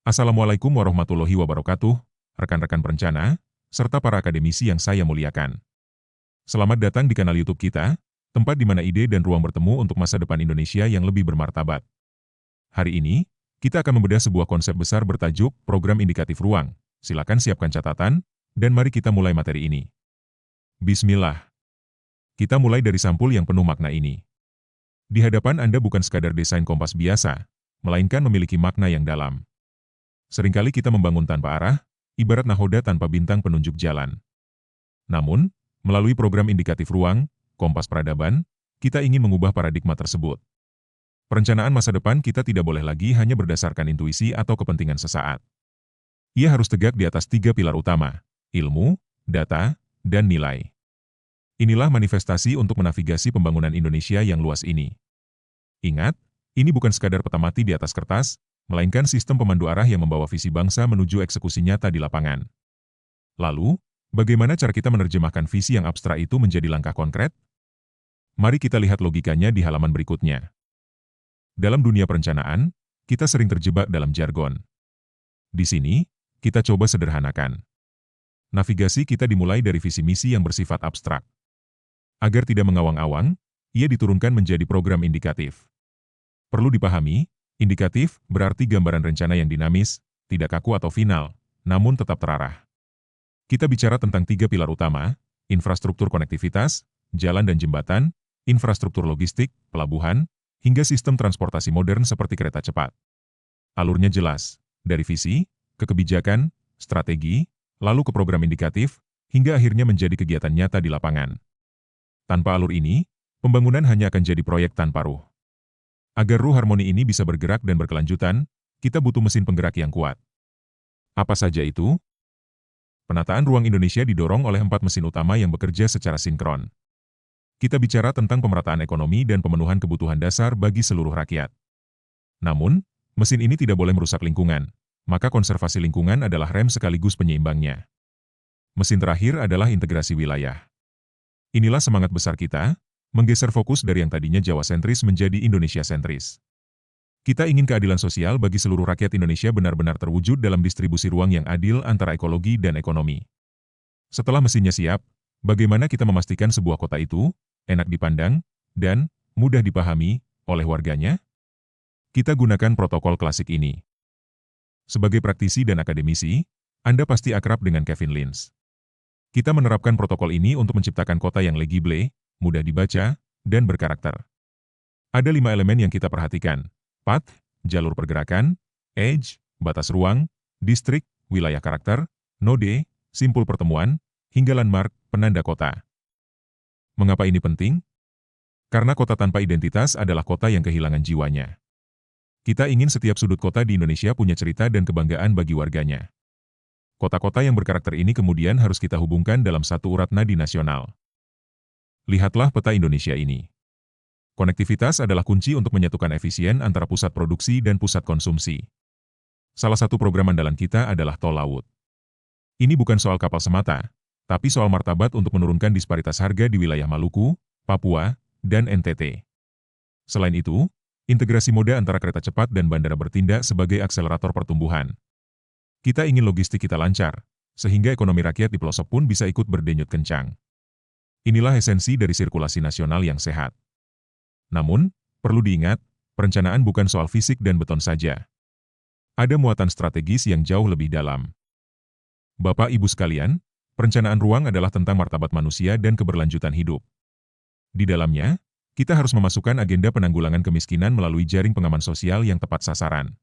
Assalamualaikum warahmatullahi wabarakatuh, rekan-rekan perencana, serta para akademisi yang saya muliakan. Selamat datang di kanal YouTube kita, tempat di mana ide dan ruang bertemu untuk masa depan Indonesia yang lebih bermartabat. Hari ini, kita akan membedah sebuah konsep besar bertajuk Program Indikatif Ruang. Silakan siapkan catatan, dan mari kita mulai materi ini. Bismillah. Kita mulai dari sampul yang penuh makna ini. Di hadapan Anda bukan sekadar desain kompas biasa, melainkan memiliki makna yang dalam. Seringkali kita membangun tanpa arah, ibarat nahoda tanpa bintang penunjuk jalan. Namun, melalui program indikatif ruang, Kompas Peradaban, kita ingin mengubah paradigma tersebut. Perencanaan masa depan kita tidak boleh lagi hanya berdasarkan intuisi atau kepentingan sesaat. Ia harus tegak di atas 3 pilar utama: ilmu, data, dan nilai. Inilah manifestasi untuk menavigasi pembangunan Indonesia yang luas ini. Ingat, ini bukan sekadar peta mati di atas kertas, melainkan sistem pemandu arah yang membawa visi bangsa menuju eksekusi nyata di lapangan. Lalu, bagaimana cara kita menerjemahkan visi yang abstrak itu menjadi langkah konkret? Mari kita lihat logikanya di halaman berikutnya. Dalam dunia perencanaan, kita sering terjebak dalam jargon. Di sini, kita coba sederhanakan. Navigasi kita dimulai dari visi misi yang bersifat abstrak. Agar tidak mengawang-awang, ia diturunkan menjadi program indikatif. Perlu dipahami, indikatif berarti gambaran rencana yang dinamis, tidak kaku atau final, namun tetap terarah. Kita bicara tentang 3 pilar utama: infrastruktur konektivitas, jalan dan jembatan, infrastruktur logistik, pelabuhan, hingga sistem transportasi modern seperti kereta cepat. Alurnya jelas, dari visi, ke kebijakan, strategi, lalu ke program indikatif, hingga akhirnya menjadi kegiatan nyata di lapangan. Tanpa alur ini, pembangunan hanya akan jadi proyek tanpa ruh. Agar ruh harmoni ini bisa bergerak dan berkelanjutan, kita butuh mesin penggerak yang kuat. Apa saja itu? Penataan ruang Indonesia didorong oleh 4 mesin utama yang bekerja secara sinkron. Kita bicara tentang pemerataan ekonomi dan pemenuhan kebutuhan dasar bagi seluruh rakyat. Namun, mesin ini tidak boleh merusak lingkungan, maka konservasi lingkungan adalah rem sekaligus penyeimbangnya. Mesin terakhir adalah integrasi wilayah. Inilah semangat besar kita, menggeser fokus dari yang tadinya Jawa sentris menjadi Indonesia sentris. Kita ingin keadilan sosial bagi seluruh rakyat Indonesia benar-benar terwujud dalam distribusi ruang yang adil antara ekologi dan ekonomi. Setelah mesinnya siap, bagaimana kita memastikan sebuah kota itu enak dipandang dan mudah dipahami oleh warganya? Kita gunakan protokol klasik ini. Sebagai praktisi dan akademisi, Anda pasti akrab dengan Kevin Lynch. Kita menerapkan protokol ini untuk menciptakan kota yang legible, mudah dibaca, dan berkarakter. Ada 5 elemen yang kita perhatikan: path, jalur pergerakan; edge, batas ruang; distrik, wilayah karakter; node, simpul pertemuan; hingga landmark, penanda kota. Mengapa ini penting? Karena kota tanpa identitas adalah kota yang kehilangan jiwanya. Kita ingin setiap sudut kota di Indonesia punya cerita dan kebanggaan bagi warganya. Kota-kota yang berkarakter ini kemudian harus kita hubungkan dalam satu urat nadi nasional. Lihatlah peta Indonesia ini. Konektivitas adalah kunci untuk menyatukan efisien antara pusat produksi dan pusat konsumsi. Salah satu program andalan kita adalah tol laut. Ini bukan soal kapal semata, tapi soal martabat untuk menurunkan disparitas harga di wilayah Maluku, Papua, dan NTT. Selain itu, integrasi moda antara kereta cepat dan bandara bertindak sebagai akselerator pertumbuhan. Kita ingin logistik kita lancar, sehingga ekonomi rakyat di pelosok pun bisa ikut berdenyut kencang. Inilah esensi dari sirkulasi nasional yang sehat. Namun, perlu diingat, perencanaan bukan soal fisik dan beton saja. Ada muatan strategis yang jauh lebih dalam. Bapak Ibu sekalian, perencanaan ruang adalah tentang martabat manusia dan keberlanjutan hidup. Di dalamnya, kita harus memasukkan agenda penanggulangan kemiskinan melalui jaring pengaman sosial yang tepat sasaran.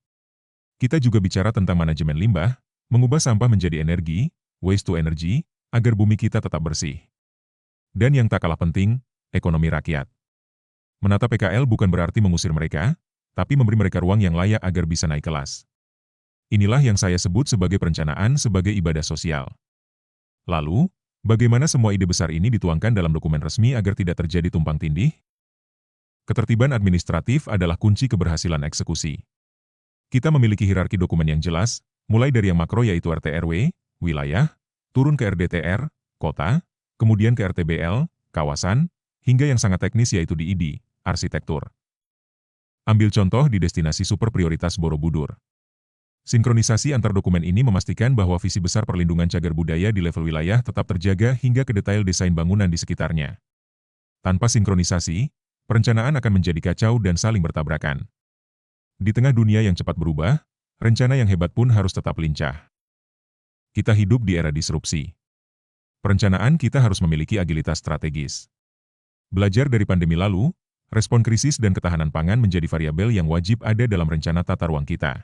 Kita juga bicara tentang manajemen limbah, mengubah sampah menjadi energi, waste to energy, agar bumi kita tetap bersih. Dan yang tak kalah penting, ekonomi rakyat. Menata PKL bukan berarti mengusir mereka, tapi memberi mereka ruang yang layak agar bisa naik kelas. Inilah yang saya sebut sebagai perencanaan sebagai ibadah sosial. Lalu, bagaimana semua ide besar ini dituangkan dalam dokumen resmi agar tidak terjadi tumpang tindih? Ketertiban administratif adalah kunci keberhasilan eksekusi. Kita memiliki hierarki dokumen yang jelas, mulai dari yang makro yaitu RT/RW, wilayah, turun ke RDTR, kota, kemudian ke RTBL, kawasan, hingga yang sangat teknis yaitu DID, arsitektur. Ambil contoh di destinasi super prioritas Borobudur. Sinkronisasi antar dokumen ini memastikan bahwa visi besar perlindungan cagar budaya di level wilayah tetap terjaga hingga ke detail desain bangunan di sekitarnya. Tanpa sinkronisasi, perencanaan akan menjadi kacau dan saling bertabrakan. Di tengah dunia yang cepat berubah, rencana yang hebat pun harus tetap lincah. Kita hidup di era disrupsi. Perencanaan kita harus memiliki agilitas strategis. Belajar dari pandemi lalu, respon krisis dan ketahanan pangan menjadi variabel yang wajib ada dalam rencana tata ruang kita.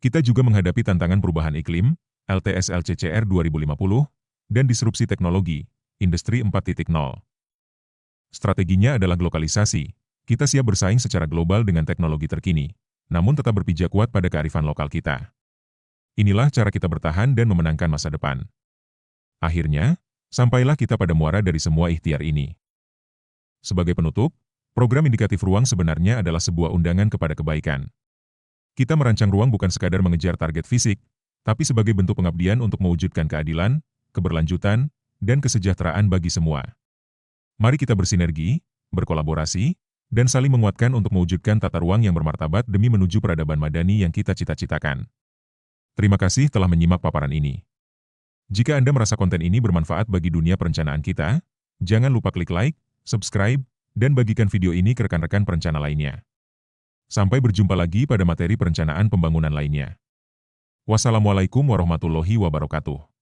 Kita juga menghadapi tantangan perubahan iklim, LTS-LCCR 2050, dan disrupsi teknologi, Industri 4.0. Strateginya adalah globalisasi. Kita siap bersaing secara global dengan teknologi terkini, namun tetap berpijak kuat pada kearifan lokal kita. Inilah cara kita bertahan dan memenangkan masa depan. Akhirnya, sampailah kita pada muara dari semua ikhtiar ini. Sebagai penutup, program indikatif ruang sebenarnya adalah sebuah undangan kepada kebaikan. Kita merancang ruang bukan sekadar mengejar target fisik, tapi sebagai bentuk pengabdian untuk mewujudkan keadilan, keberlanjutan, dan kesejahteraan bagi semua. Mari kita bersinergi, berkolaborasi, dan saling menguatkan untuk mewujudkan tata ruang yang bermartabat demi menuju peradaban madani yang kita cita-citakan. Terima kasih telah menyimak paparan ini. Jika Anda merasa konten ini bermanfaat bagi dunia perencanaan kita, jangan lupa klik like, subscribe, dan bagikan video ini ke rekan-rekan perencana lainnya. Sampai berjumpa lagi pada materi perencanaan pembangunan lainnya. Wassalamualaikum warahmatullahi wabarakatuh.